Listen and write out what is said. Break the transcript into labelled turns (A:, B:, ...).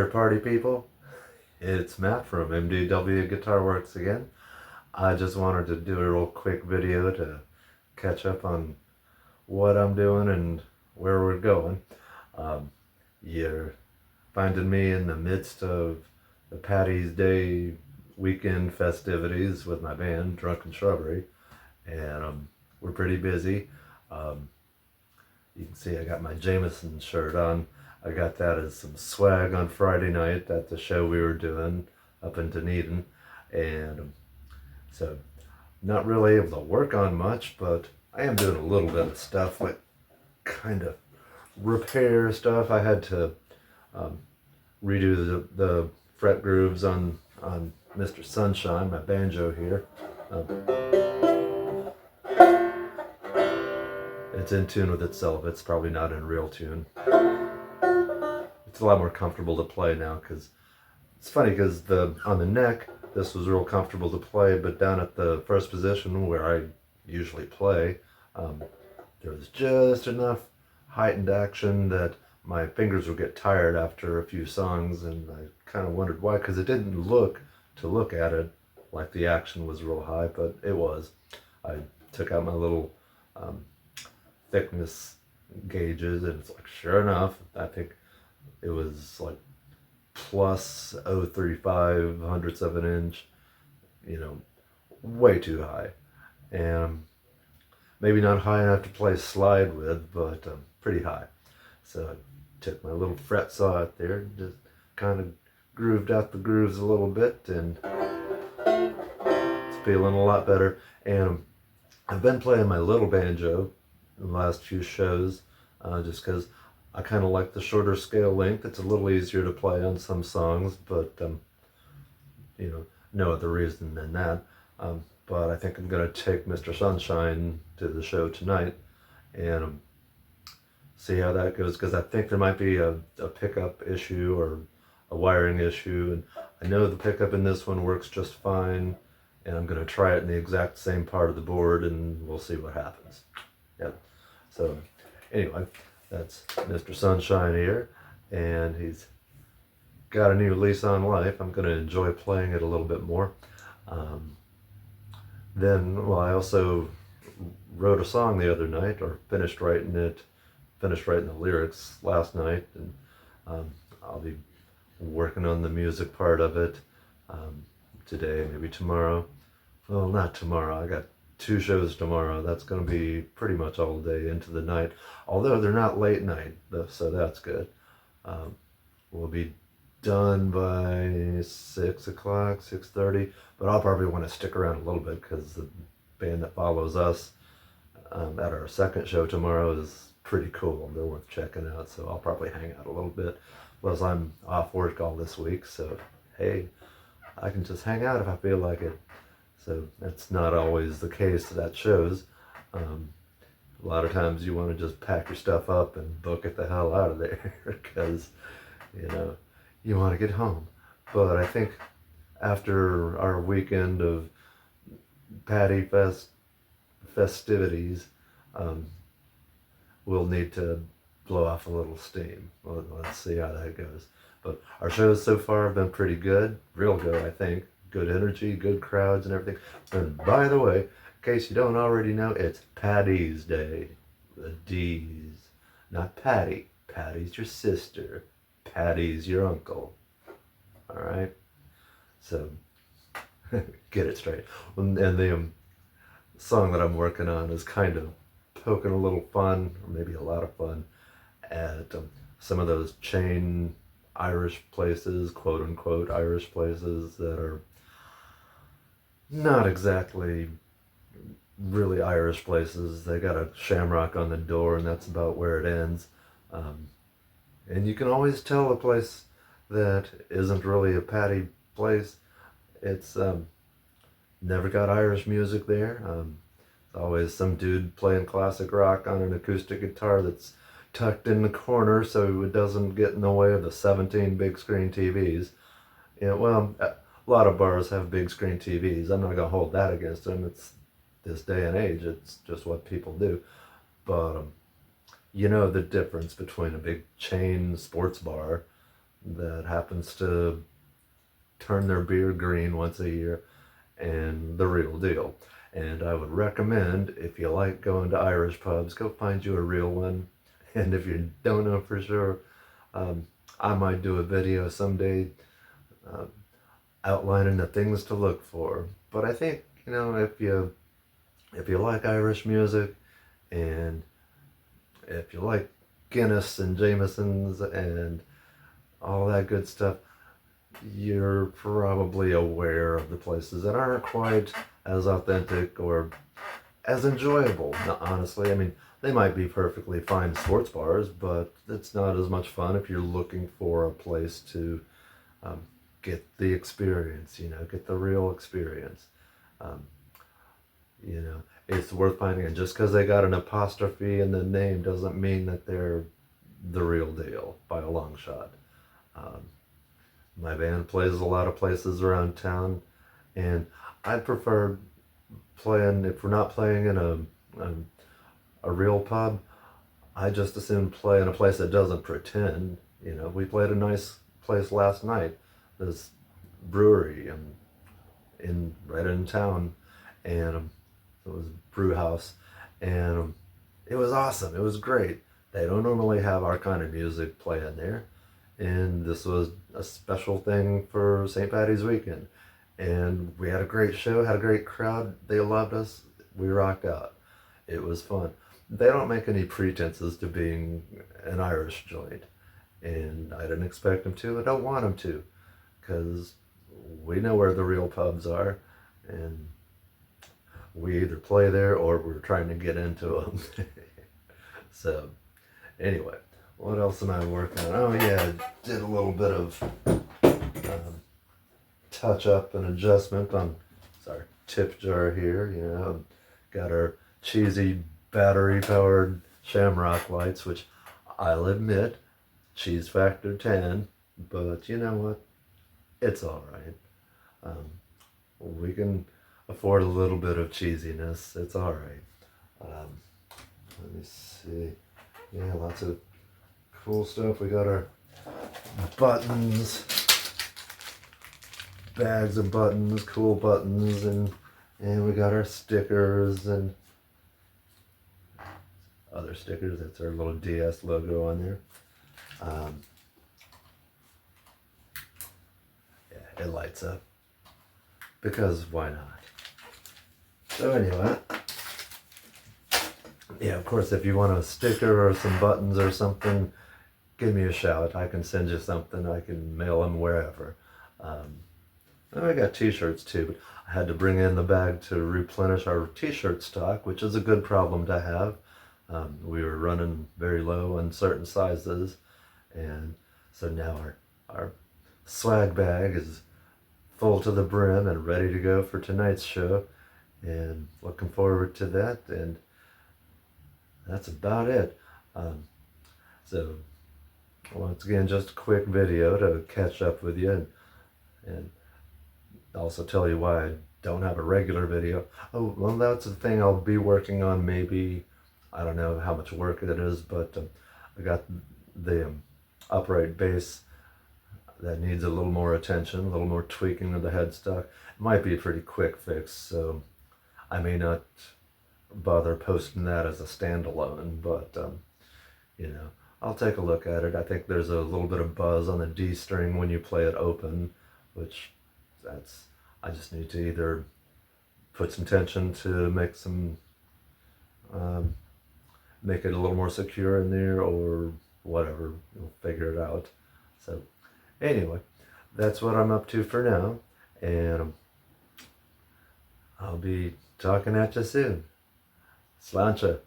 A: party people. It's Matt from MDW GuitarWorks again. I just wanted to do a real quick video to catch up on what I'm doing and where we're going. You're finding me in the midst of the Paddy's Day weekend festivities with my band, Drunken Shrubbery, and we're pretty busy. You can see I got my Jameson shirt on. I got that as some swag on Friday night at the show we were doing up in Dunedin. And so not really able to work on much, but I am doing a little bit of stuff, like kind of repair stuff. I had to redo the fret grooves on Mr. Sunshine, my banjo here. It's in tune with itself. It's probably not in real tune. It's a lot more comfortable to play now, because it's funny because on the neck this was real comfortable to play, but down at the first position where I usually play, there was just enough heightened action that my fingers would get tired after a few songs, and I kind of wondered why, because it didn't look at it like the action was real high, but it was. I took out my little thickness gauges, and it's like, sure enough, I think it was like plus 0.35 hundredths of an inch, way too high, and maybe not high enough to play slide with, but pretty high. So I took my little fret saw out there and just kind of grooved out the grooves a little bit, and it's feeling a lot better. And I've been playing my little banjo in the last few shows, just because I kind of like the shorter scale length. It's a little easier to play on some songs, but no other reason than that. But I think I'm going to take Mr. Sunshine to the show tonight and see how that goes, because I think there might be a pickup issue or a wiring issue, and I know the pickup in this one works just fine, and I'm going to try it in the exact same part of the board, and we'll see what happens. Yep. So anyway, that's Mr. Sunshine here, and he's got a new lease on life. I'm going to enjoy playing it a little bit more. I also wrote a song the other night, or finished writing the lyrics last night, and I'll be working on the music part of it today, maybe tomorrow. Well, not tomorrow. I got 2 shows tomorrow. That's going to be pretty much all day into the night, although they're not late night, so that's good. We'll be done by 6 o'clock, 6:30, but I'll probably want to stick around a little bit, because the band that follows us at our second show tomorrow is pretty cool. They're worth checking out, so I'll probably hang out a little bit. Plus, I'm off work all this week, so hey, I can just hang out if I feel like it. So that's not always the case at shows. A lot of times you want to just pack your stuff up and book it the hell out of there, because you want to get home. But I think after our weekend of Paddy festivities, we'll need to blow off a little steam. Let's see how that goes. But our shows so far have been pretty good, real good, I think. Good energy, good crowds and everything. And by the way, in case you don't already know, it's Paddy's Day. The D's. Not Paddy. Paddy's your sister. Paddy's your uncle. Alright? So, get it straight. And the song that I'm working on is kind of poking a little fun, or maybe a lot of fun, at some of those chain Irish places, quote unquote Irish places, that are not exactly really Irish places. They got a shamrock on the door, and that's about where it ends. And you can always tell a place that isn't really a Paddy place. It's never got Irish music there. It's always some dude playing classic rock on an acoustic guitar that's tucked in the corner so it doesn't get in the way of the 17 big screen TVs. A lot of bars have big screen TVs. I'm not going to hold that against them. It's this day and age. It's just what people do. But you know the difference between a big chain sports bar that happens to turn their beer green once a year, and the real deal. And I would recommend, if you like going to Irish pubs, go find you a real one. And if you don't know for sure, I might do a video someday uh, outlining the things to look for. But I think, you know, if you like Irish music, and if you like Guinness and Jameson's and all that good stuff, you're probably aware of the places that aren't quite as authentic or as enjoyable. Now, honestly, I mean, they might be perfectly fine sports bars, but it's not as much fun if you're looking for a place to um, get the experience, you know, get the real experience. Um, you know, it's worth finding. And just because they got an apostrophe in the name doesn't mean that they're the real deal by a long shot. Um, my band plays a lot of places around town, and I prefer playing, if we're not playing in a real pub, I just as soon play in a place that doesn't pretend. You know, we played a nice place last night, this brewery in right in town, and it was brew house, and it was awesome. It was great. They don't normally have our kind of music playing there, and this was a special thing for St. Paddy's weekend. And we had a great show, had a great crowd. They loved us. We rocked out. It was fun. They don't make any pretenses to being an Irish joint, and I didn't expect them to. I don't want them to, because we know where the real pubs are, and we either play there or we're trying to get into them. So, anyway, what else am I working on? Oh yeah, I did a little bit of touch up and adjustment on our tip jar here. You know, got our cheesy battery powered shamrock lights, which I'll admit, cheese factor 10, but you know what? It's all right. We can afford a little bit of cheesiness. It's all right. Let me see. Yeah, lots of cool stuff. We got our buttons, bags of buttons, cool buttons, and we got our stickers and other stickers. That's our little DS logo on there. Yeah, it lights up, because why not? So anyway, yeah, of course, if you want a sticker or some buttons or something, give me a shout. I can send you something. I can mail them wherever. I got t-shirts too, but I had to bring in the bag to replenish our t-shirt stock, which is a good problem to have. We were running very low on certain sizes, and so now our swag bag is full to the brim and ready to go for tonight's show, and looking forward to that. And that's about it. So once again, just a quick video to catch up with you, and also tell you why I don't have a regular video. Oh, well, that's the thing I'll be working on. Maybe, I don't know how much work it is, but I got the upright bass that needs a little more attention, a little more tweaking of the headstock. It might be a pretty quick fix, so I may not bother posting that as a standalone, but you know, I'll take a look at it. I think there's a little bit of buzz on the D string when you play it open, which I just need to either put some tension to make some make it a little more secure in there, or whatever. We'll figure it out. So anyway, that's what I'm up to for now, and I'll be talking at you soon. Sláinte.